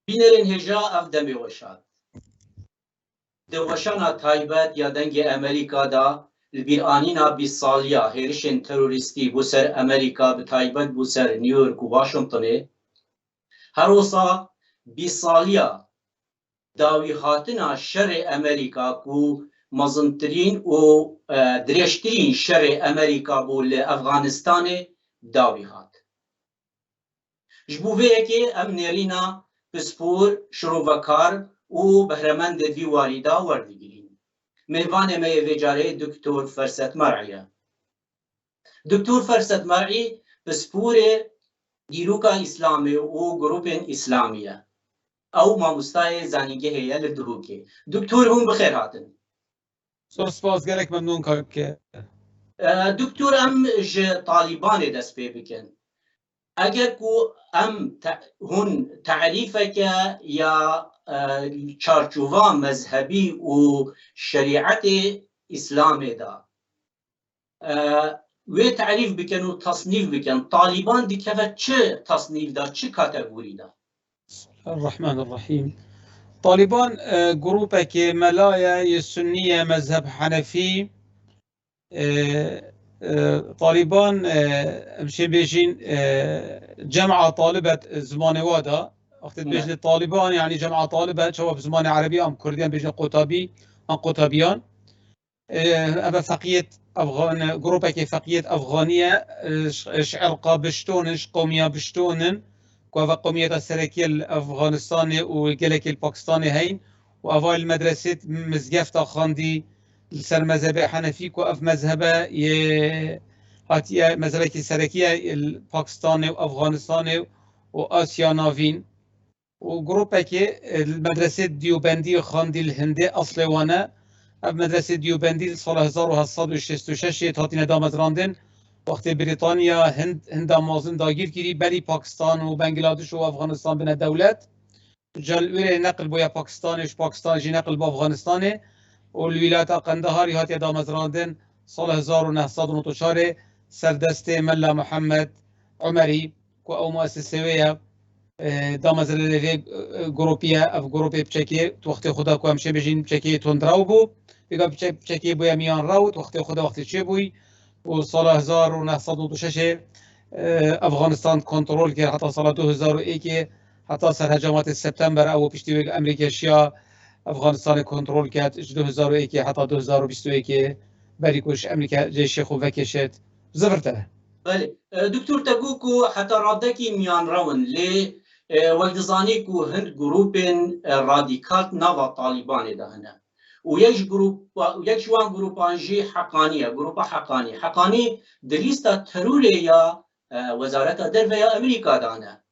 بینرین هجا اف دمی وشاد دوشانا تایبەت یا دەنگی ئەمریکادا لەبیر ئانینا 20 ساڵیە هێرشên تەروریستی بۆ سەر ئەمریکا بە تایبەت بۆ سەر نیویۆرک و واشنگتنێ هەروەسا 20 ساڵیە داوی هاتنا شەڕێ ئەمریکا و مەزنترین و درێژترین شەڕێ ئەمریکا بۆ لە ئەفغانستانێ داوی هات ji bo vê yekê em nêrîna pispor şirovekar û behremendê vî warîda werdigirîn. Mêvanê me yê vê carê Dr. Ferset Mer'î ye. Dr. Ferset Mer'î pisporê dîroka İslamê û grûpên İslamî ye. Ew mamostayê zanîngehê ye li Duhokê. Dr. hûn bi xêr hatin. Spas gelek memnûn kake. Dr. em ji Talîbanê dest pê bikin. اگر کو ام هون تعریفك یا چارچوبا مذهبی و شریعت اسلام دا و تعریف بکن و تصنیف بکن طالبان دی که چه تصنیف دا چه کاتگوری دا الرحمن الرحیم طالبان گروپه که ملایه سنیه مذهب حنفی طالبان امشي بيجين جمعة طالبة زمان وادا وقت بيجي طالبان يعني جمعة طالبة شباب زمان عربي ام كرديان بيجي قطابي ام قطابيان ابا فقية افغان جروبه كي فقية افغانية عرقة بشتونن قومية بشتونن كوا قومية السركية الافغانستاني وقلك الباكستاني هين وافا المدرسة مزقفتا خاندي سر مذهب حنفی کو اف مذهب هاتیه مذهب کی سرکیه پاکستان و افغانستان و آسیا ناوین و گروپه که مدرسه دیوبندی خواندی الهنده اصل وانه اف مدرسه دیوبندی سال 1766 هاتین دامزراندن وقت بریتانیا هند مازن داگیر کردی بلی پاکستان و بنگلادش و افغانستان بنا دولت جلوه نقل بویا پاکستان جی نقل با افغانستانه والولايات قندهار هاتي دامزراندن سال 1994 سردست ملا محمد عمري كو او مؤسسه دامزرلي جروبيه اف جروبي بشكي وقت خدا كو همشه بجين بشكي تندراو بو بيقا بشكي بو يميان راوت وقت خدا وقت چه بوي وسال 1996 افغانستان كنترول كر حتى سال 2001 حتى سر هجمات سپتامبر او پشتیوی امریکا شیا افغانستان کنترل کرد 2001 حتی 2021 بریکوش امریکا جیش خو وکشت زفرته. بله دکتر تگوکو حتی رادکی میان روان لی وقتزانی کو هند گروپین رادیکال نوا طالبان دهنه و یک جوان گروپانجی حقانیه گروپ حقانی دلیستا تروری یا وزارت درو یا امریکا دانه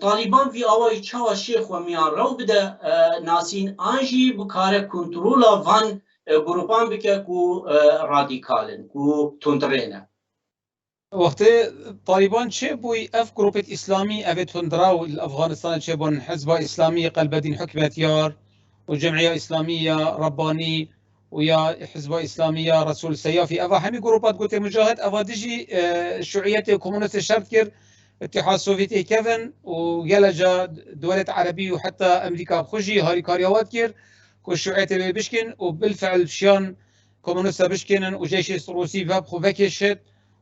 طالبان وی آوای چاوا شیخ و میان رو بده ناسین آنجی بکاره کنترولا وان گروپان بکه کو رادیکالن کو تندرینه وقتی طالبان چه بوی اف گروپت اسلامی اوه تندراو افغانستان چه بون حزب اسلامی قلب دین حکمتیار و جمعیه اسلامیه ربانی و یا حزب اسلامیه رسول سیافی اوه همی گروپات گوته مجاهد اوه دیجی شیوعیت کمونیست شرط کرد اتحاد السوفيتي كيفن وجلجا دولة عربية وحتى أمريكا بخجي هاري كاريوات كير كوشوعيت بشكن وبالفعل شيان كومونيستا بشكن وجيش الروسي بخو فكشت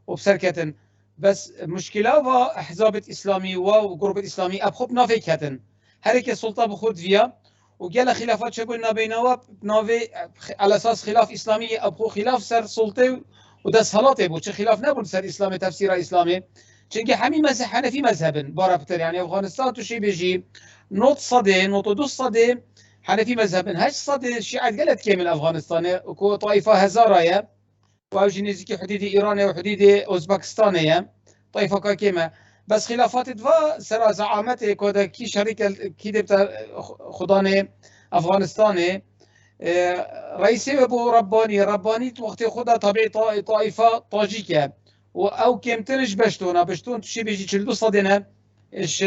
وبسركتن بس مشكلة وأحزاب إسلامي وجروب إسلامي أبخب نافيكتن هريك السلطة بخود فيها وجل خلافات شبنا بينها نافي على أساس خلاف إسلامي أبخو خلاف سر سلطة وده صلاته بو خلاف نبود سر إسلامي تفسير إسلامي چونکه همین مذهب حنفی مذهبن بارابتر یعنی افغانستان توشی بيجي نوت صدي نوت دو صدي حنفی مذهبن 8 صدي شيعة قلت كامل افغانستان وكو طائفه هزارايا واوجي نزيكي حدود ايران وحدود اوزبكستان طائفه كيما بس خلافات دوا سرا زعامت كودا كي شركه كي دبت خدانه افغانستان رئيس ابو رباني وقت خدا طبيعي طائفه طاجيكه او کمترش بشتون توشی بیجی 42 صدینه اش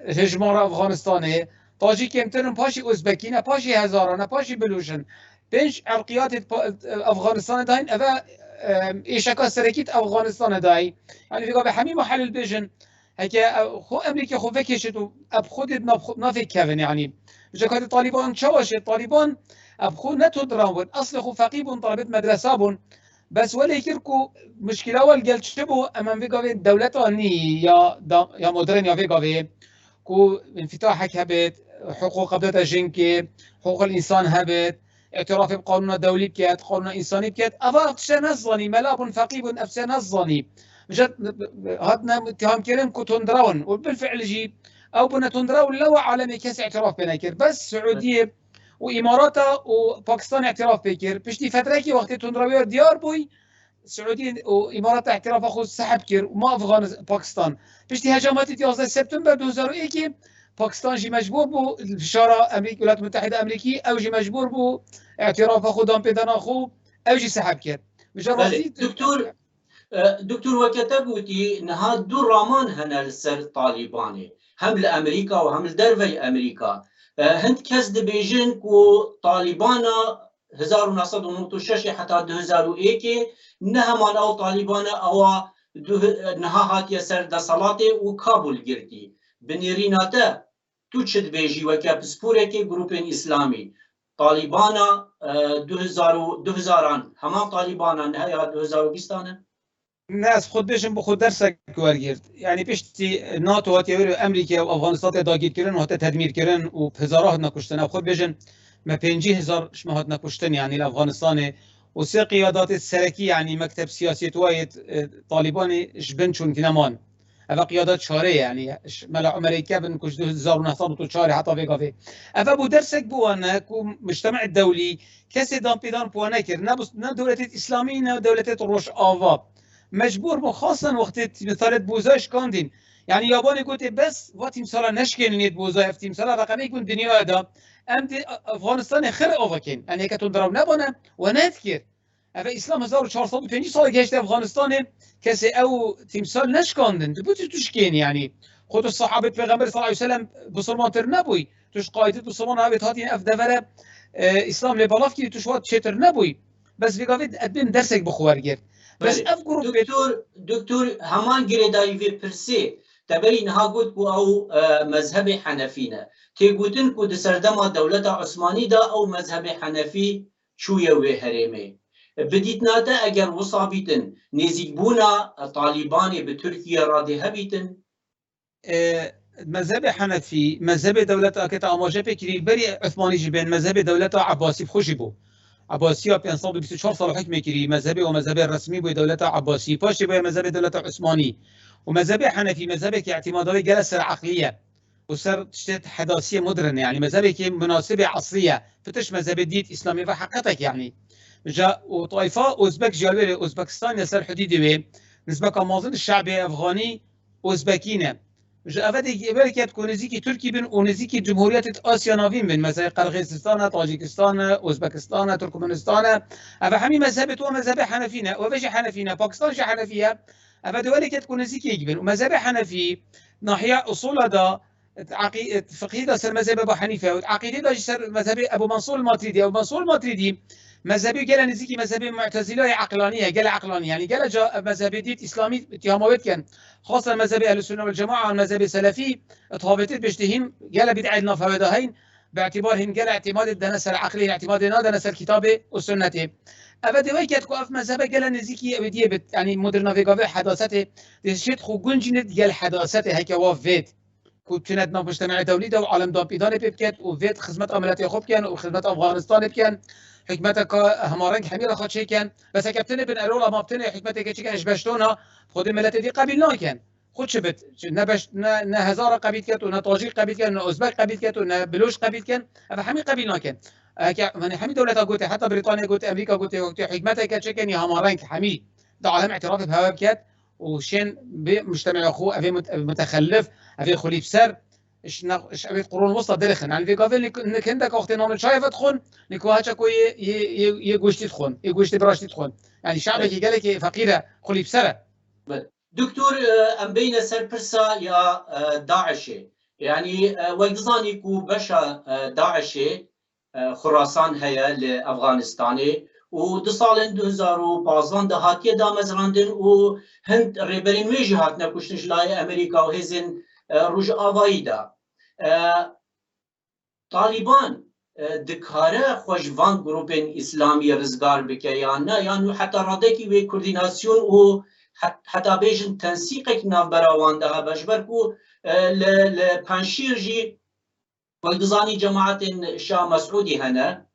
هجمار افغانستانه تاجی کمترن پاشی ازبکینه پاشی هزارانه پاشی بلوشن پنج عرقیات افغانستان داین اوه ایشکا سرکیت افغانستان دای یعنی فیگا به همین محل بیجن هكا خو امريكا خو فكشت اب خود نافي كيفن يعني جاكات طالبان شواش طالبان اب خو نتو درامون اصل خو فقيبون طلبت مدرسه بون بس ولا يكركو مشكله اول قال شبو امام فيغافي دولته ني يا مودرن يا فيغافي كو انفتاحك هبت حقوق بدات جنكي حقوق الانسان هبت اعتراف بقانون الدولي بكات قانون انساني بكات افا تشنزني ملاب فقيب افسنزني مشات هاتنا اتهام كيرن كو تندراون وبالفعل جي او بنا تندراون لو عالمي كاس اعتراف بناكر بس سعوديه واماراتا وباكستان اعتراف بكر بشتي فتره كي وقت تندراوي ديار بوي السعوديه وامارات اعتراف اخو سحب كير وما افغان باكستان بشتي هجمات 11 سبتمبر 2001 باكستان جي مجبور بو الفشاره امريكا الولايات المتحده الامريكيه او جي مجبور بو اعتراف اخو دام بيدان اخو او جي سحب كير مجرد دكتور وكتبوتي نها دو رامان هنا لسر طالباني هم لامريكا وهم لدرفي امريكا هند كز دبيجن كو طالبانا 1996 حتى 2001 نهمان او طالبانا او نها هاتي سر دسالاتي وكابول جرتي بنيريناتا توچد بيجي وكا بسبوريكي جروبين اسلامي طالبانا 2000 همان طالبانا نهاية 2020 الناس خود بيشن بخود درسك ورگرد يعني بيشتي ناتو هات يوري امريكا وافغانستان داگیر کرن و هات تدمیر کرن و هزارها هات نکشتن خود بيشن ما 50,000 شما هات نکشتن يعني الافغانستان و سه قيادات السركي يعني مكتب سياسي وايد طالبان جبن شون كنمان افا قيادات شارع يعني ملا امريكا بن كش 2009 شارع حتى في افا بو درسك بو انا مجتمع الدولي كسي دام بيدان بوانا كر نا دولة اسلامية نا دولة روش آوا مجبور بو خاصا وقت مثال بوزاش كاندين يعني ياباني قلت بس وقت مثلا نشكل نيت بوزا افتي مثلا رقمي يكون دنيا هذا ام افغانستان خير اوفكين يعني كتون ضرب نبنا ونذكر افا اسلام 1450 سال گشت افغانستان کسی او تمثال نشکاندن دبوتی توش کین يعني خود الصحابه پیغمبر صلی الله علیه و سلم بسلمان تر نبوی توش قایت بسلمان هابت هاتین اف دفره اسلام لبالاف کی توش وات چتر نبوی بس بيقافيد ادبن درسك بخوارجر بس افكر دكتور همان جريداي في برسي تبين ها قلت او مذهب حنفينا تيقولن كو دسردما دولة عثماني دا او مذهب حنفي شوية وهرمي بديت ناتا اگر وصابيتن نزيك بونا طالباني بتركيا راضي هبيتن مذهب حنفي مذهب دولة اكتا اماجه فكري بري عثماني جبين مذهب دولة عباسي بخوشي بو عباسي 524 سال حكم كري مذهبي ومذهب الرسمي بو دولة عباسي باشي بو مذهب دولة عثماني ومذهب حنفي مذهبك اعتمادوي جلسة العقلية وصار تشتت حداثية مودرن يعني مذهبك مناسبة عصرية فتش مذهب ديت إسلامي فحقتك يعني جاء وطائفة أوزبك جالوي أوزبكستان يسار حديدي نسبة كمازن الشعبي أفغاني أوزبكينا جاء أفادي بركات كونزيكي تركي بن ونزيكي جمهورية آسيا نافين بن مثلا قرغيزستان طاجيكستان أوزبكستان تركمانستان أفا حمي مذهب تو مذهب حنفينا وفاجي حنفينا باكستان شي حنفية أفادي بركات كونزيكي يجبن ومذهب حنفي ناحية أصول هذا فقهي دا سر مذهب أبو حنيفة وعقيدة دا سر مذهب أبو منصور الماتريدي أبو منصور الماتريدي مذهبي قال نزيكي مذهبي معتزلة عقلانية قال عقلانية يعني قال جاء مذهب ديت إسلامي اتهامات كان خاصة مذهب أهل السنة والجماعة والمذهب السلفي اتهابتت بيشتهين قال بدع النافذهين باعتبارهم قال اعتماد الدنس العقلي اعتماد دنس الكتاب والسنة أبدا ويكاد كوف مذهب قال نزيكي أبدية يعني مودرن فيغافي حداثته دشيت خو جنجنت قال حداثته هيك وافيت كنت ندنا مجتمع دولي دو عالم دام بيدان بكات وفيت خدمة عملات يخوب كان وخدمة أفغانستان كان حكمتك همارنگ حميرة خد شي كان بس كابتن بن أرولا ما بتني حكمتك شي كان إشبشتونا خود ملت دي قبيل كان خود شبت نبش نا هزار قبيل كات ونا طاجيق قبيل كان ونا أوزبك قبيل كات ونا بلوش قبيل كان أبا حمي قبيل كان يعني حمي دولتها قلت حتى بريطانيا قلت أمريكا قلت حكمتك شي كان همارنگ حمي ده عالم اعتراف بهوا بكات وشين بمجتمع أخوه أبي متخلف أبي خليف سر إيش أبي قرون وسطى دلخن يعني في قافل إنك عندك وقت نام شايف تخون نكو هاتش كوي يجوشتي تخون يجوشتي براشتي تخون يعني شعبك قال لك فقيرة خليف سر دكتور أم بين سر برسا يا داعش يعني ويقظاني كو بشا داعش خراسان هيا لأفغانستان و دو سالên 2015 de hatiye damezrandin û hind rêberên wê jî hatine kuştin ji layê Amerîka û hêzên Rojavayî de. Taliban dikare xwe ji van grupên İslamî rizgar bike yan ne, yan heta radekî wê koordînasyon û heta bêjin tensîqek navbera wan de hebe ji ber ku li Penşîr jî wek dizanî cemaetên Şah Mesûdî hene,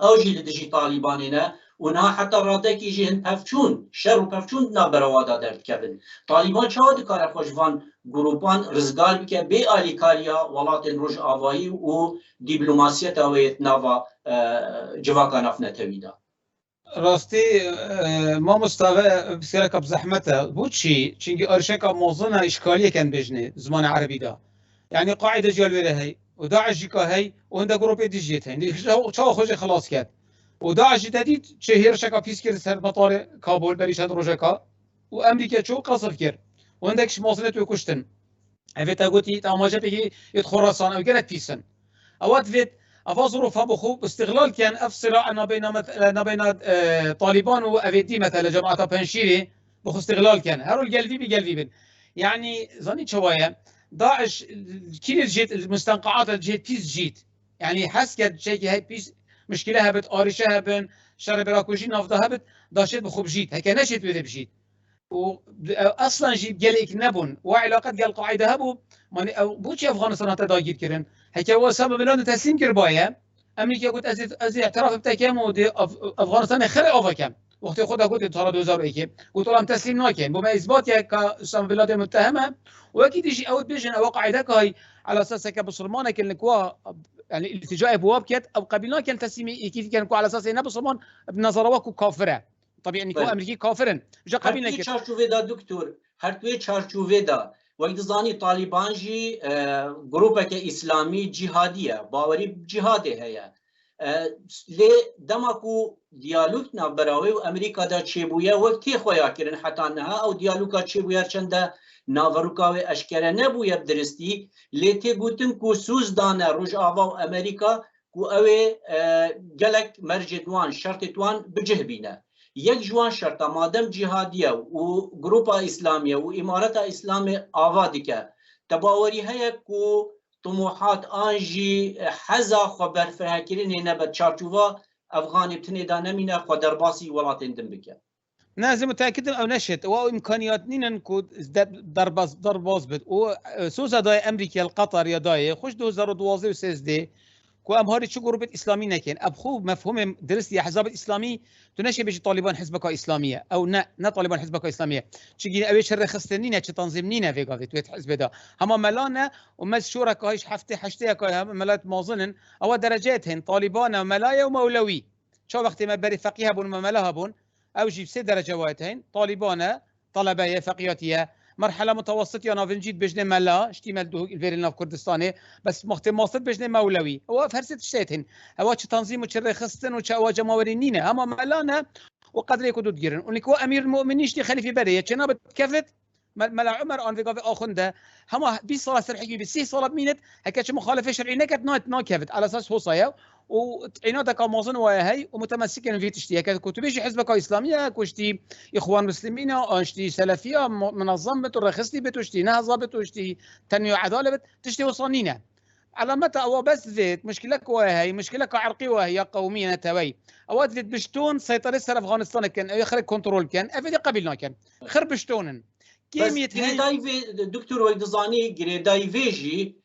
ew jî li dijî Talîbanê ne û niha heta radekî jî hin pevçûn, şer û pevçûn navbera wan de derdikevin. Talîban çawa dikare xwe ji van grupan rizgar bike bê alîkariya welatên Rojavayî û dîplomasiyeta wê nava civaka navnetewî de. Rastî mamosta ve bisyareka bi zehmet e. Bu çi? Çünkü arşeka mozina işgaliyeken bejne zimana Arabî da. Yani qaide jalvere hey. و داعش جی که هی و هنده گروپی دیجیت هی. چه خوشی خلاص کرد. و داعش جدید چه هیرشکا پیس کرد سر مطار کابل بریشد روزکا و امریکا چو قصف کرد. و هنده کش مواصلات و کشتن. اوه تا گویی تماجه بگی ید خراسان او گرت پیسن. اوات وید افا ظروف هم بخو استغلال کن اف صراع نبین طالبان و اوه دی مثلا جماعت پنشیری بخو استغلال کن. هرو القلبي بقلبي بن. يعني ظني شوية داعش كل الجيت المستنقعات الجيت بيس جيت يعني حسكت شيء هاي بيس مشكله هبت قارشه هبن شر براكوجي نافذه هبت داشت بخوب جيت هيك نشت بده بجيت واصلا جيت قالك نبون وعلاقات قال قاعده هبو بوشي افغانستان حتى داير كرن هيك هو سبب لانه تسليم كربايه امريكا قلت از اعتراف بتاعكم ودي افغانستان خير اوفكم وقت خودها قلت ترى 2001 قلت لهم تسليم ناكن بما اثبات كاسلام بلاد متهمه واكيد يجي او بيجن او قاعده هاي على اساس هيك بسلمان كان لكوا يعني الالتجاء ابواب كت او قبلنا كان تسليم كيف كان على اساس ان بسلمان بنظرواكو كافره طبيعي انكو امريكي كافرن جا قبلنا كت چارچوبه دا دكتور هر توی چارچوبه دا وقت زانی طالبان جی گروپه که اسلامی جهادیه باوری جهاده هيا لی دماکو دیالوگ نبراوی و امریکا دا چیبویه وقتی خویا کرن حتی نه او دیالوگا چیبویه چنده ناوروکاوی اشکره نبویه بدرستی لی تی گوتن کو سوز دانه روش آوا و امریکا کو اوی گلک مرجدوان شرطتوان بجه بینه یک جوان شرطه مادم جهادیه و گروپا اسلامیه و امارت اسلامی آوا دیکه تباوری هیا کو طموحات آنجی حزا خبر فهکرین نبت چارچوبا افغانی بتنی دانمینه خودر باسی ولاتین دم بکه. لازم متأكد أو نشت أو إمكانيات نين كود درباز بد و سوزا داي أمريكا القطر يا داي خوش 2012 و 13 كو أمهاري شو جروبة إسلامي نكين أبخو مفهوم درستي أحزاب الإسلامي تنشي بيجي طالبان حزبك إسلامية أو نا طالبان حزبك إسلامية تشجي أبي شر خستنينا تنظيم نينا في قاعدة تويت حزب ده هما ملانا ومز شورك هايش حشتي كاي ملات مازنن أو درجاتهن طالبان ملايا ومولوي شو وقت ما بري فقيه بون ملاها بون أو جيب 6 درجاتين طالبان طلبة فقياتية مرحلة متوسطة نافنجيت بجنة ملا اشتمال دوك الفيرينا في كردستاني بس مختمصت بجنة مولوي هو في هرسة شتاتين هو تنظيم وشر خستن وشوا جماورينينا هما ملانا وقدر يكونوا تجيرن ونكو أمير المؤمنين شتي خليفة بريه كنا بتكفت ملا عمر أن في قاف آخنده هما 20 صلاة سرحية ب 6 صلاة مينت هكاش مخالفة شرعية نكت ناكفت على أساس هو صايا وعنادك مازن وهي ومتمسكين في تشتي هكذا كتبيش حزبك إسلامية كشتي إخوان مسلمين أشتي سلفية منظمة ورخصتي بتشتي نهضة بتشتي تنمية عدالة تشتي وصانينا على متى أو بس ذات مشكلك وهي مشكلك عرقي وهي قومية توي أوقات ذات بشتون سيطرة سر أفغانستان كان يخرج كنترول كان أفيد قبلنا كان خرب بشتونن دكتور ويدزاني جريداي فيجي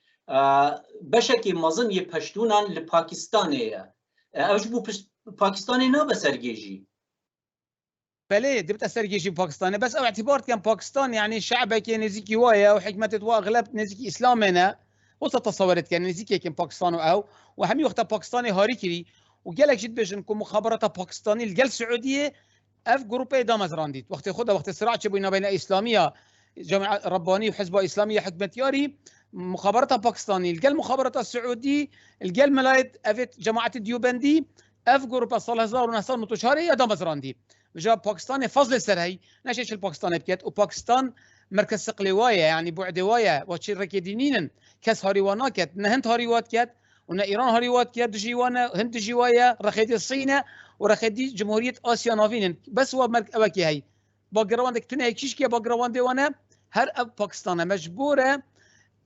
بشكل مازن يبشتونان لباكستانية اوش بو باكستاني نا بسرجيجي بله دبت سرجيجي باكستاني بس او اعتبار كان باكستان يعني شعبه كان نزيكي وايا وحكمته واغلب نزيكي اسلامنا وتصورت كان نزيكي كان باكستان او وهم وقت باكستاني هاريكري وقالك جد بجن كم مخابرات باكستاني الجل سعوديه اف جروبي دامزرانديت وقت خدها وقت الصراع بين اسلاميه جماعه رباني وحزب اسلاميه حكمت ياري مخابرات باكستاني الجل مخابرات السعودي الجل ملايت افت جماعه الديوبندي اف جروب صالح زار ونحصل متشاري يا دامزراندي جا باكستاني فضل سرهي نشيش الباكستاني بكيت وباكستان مركز سقلوايه يعني بعدوايه وشي ركيدينين كاس هاريوانا كت نهند هاريوات كت ونا ايران هاريوات كت جيوانا هند جيوايه رخيدي الصينه ورخدي جمهورية آسيا نافين بس هو مرك أوكي هاي باقراوندك تنهي كيش كي باقراوندي وانا هر أب باكستان مجبورة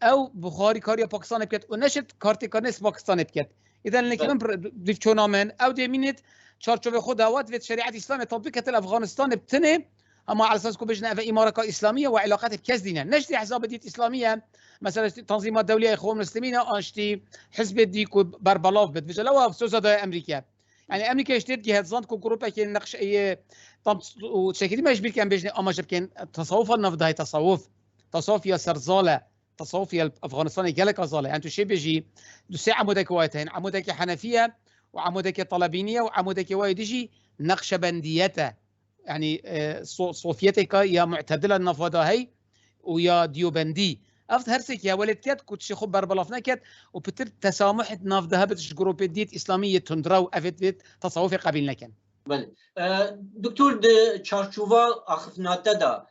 أو بخاري كاريا باكستان بكت ونشت كارتي كارنس باكستان بكت إذا اللي من ديفشونا من أو دي مينت شارشوف خدها وات في شريعة الإسلام تطبيقة الأفغانستان بتنه أما على أساس كوبجنا في إمارة إسلامية وعلاقات بكزدينا نشتي أحزاب ديت إسلامية مثلا تنظيمات دولية إخوان المسلمين أنشتي حزب ديكو بربلاف بتفجلوا في سوزا أمريكا يعني أمريكا يشتري جهات زانت كوكروبا كي نقش أي طم وشكل ما يشبه كان بيجنا أما جب كان تصوف النفط هاي تصوف يا سرزالة تصوف يا أفغانستان جالك أزالة يعني تشي بيجي دوسي عمودك وايتين عمودك حنفية وعمودك طلبينية وعمودك وايدجي نقشبنديته يعني صوفيتك يا معتدله النفضه هي ويا ديوبندي افت هرسك يا ولد كات كنت شيخو بربلافنا كات وبتر تسامح نافذها بتش جروب ديت اسلاميه تندراو افت تصوفي قبيلنا كان بله دكتور د چارچوبا اخفناته دا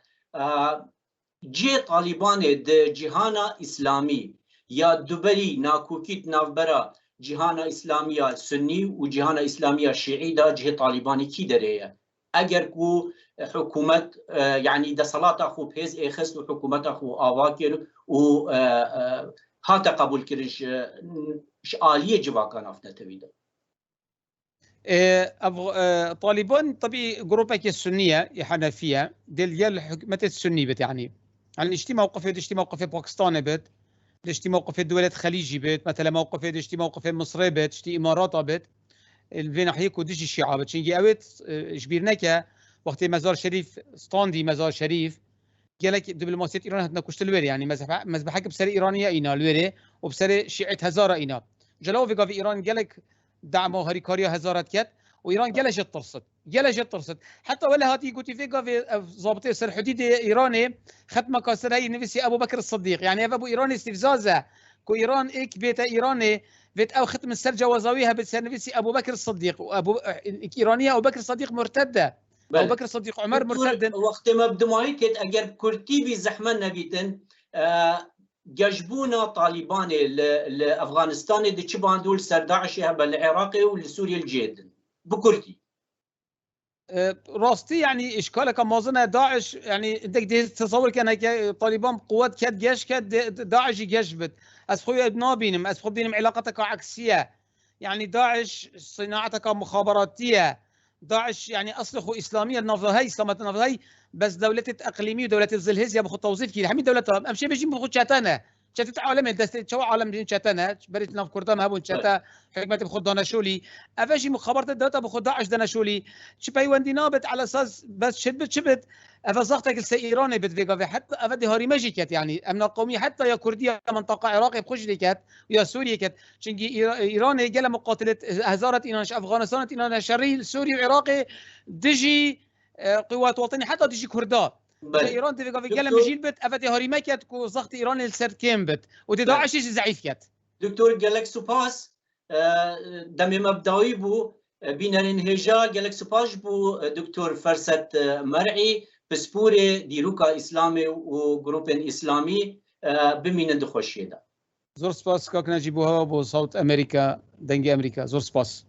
جي طالبان د جهانا اسلامي يا دبري ناكوكيت نافبرا جهانا اسلاميه سني وجهانا اسلاميه شيعي دا جه طالباني كي دريه اگر کو حکومت يعني ده صلاة اخو بهز اخست و حکومت اخو آواکر و هات قبول کرش آلیه جواکان افنه تویده طالبان طبيعي جروبك السنيه حنفيه ديال الحكومه السني بت يعني اشتي موقف باكستان بت اشتي موقف الدول الخليجي بت مثلا موقف اشتي موقف مصر بت اشتي امارات بت الفين حيك وديش الشيعة بتشينجي اوت جبيرناك وقت مزار شريف ستاندي مزار شريف قالك دبلوماسيه ايران هتنا كشت الوري يعني مذبحك بسر ايرانيه اينا الوري وبسر شيعه هزاره اينا جلو في ايران قالك دعموا هريكاريا هزارات كات وايران قالت ترصد حتى ولا هاتي قلت في ضابط سر حديد ايراني ختمه كاسر هي نفسي ابو بكر الصديق يعني ابو ايراني استفزازه كو ايران اك بيت ايراني فيت او ختم السر جوازاويها بتسر نفسي ابو بكر الصديق وابو ايرانيه ابو بكر الصديق مرتده ابو بكر الصديق عمر مرتد وقت ما بدماي كت اگر كرتي بي زحمه نبيتن ججبونا طالبان لافغانستان دي تشبان دول سر داعش بالعراق والسوريا الجيد بكرتي راستي يعني اشكالك موازنه داعش يعني بدك تصور كان طالبان قوات كد جيش كد داعش يجبت از خويا نابينم از خدينم علاقتك عكسيه يعني داعش صناعتك مخابراتيه داعش يعني اصله اسلاميه النفضه هي اسلامات النفضه هي بس دولة اقليميه ودوله الزلهزيه بخو توظيف كي حمي دولتها امشي بيجي بخو شاتانا شتت عالم دست شو عالم شاتانا بريت ناف كردان هبون شاتا حكمه بخو دانشولي افشي مخابرات الدوله بخو داعش دانشولي شبي وندي نابت على اساس بس شبت افزختك السيراني بتفيقا حتى افدي هاري ماجيكات يعني امن القوميه حتى يا كرديه منطقه عراقي بخش ليكات ويا سوريا كات شنجي ايراني قال مقاتله هزاره ايران افغانستان ايران شري سوري وعراقي دجي قوات وطنيه حتى دجي كردا ايران تفيقا في قال مجيل بت افدي هاري ماكات كو زغت ايران السر كيم بت ودي داعش ضعيف كات دكتور قالك سوباس دمي مبدئي بو بينرين هجا قالك سوباس بو دكتور فرست مرعي بسپور دیروکا اسلامی و گروپ اسلامی بمینن دخوشیده زور سپاس کاک نجیبوها بو صوت امریکا دنگ امریکا زور سپاس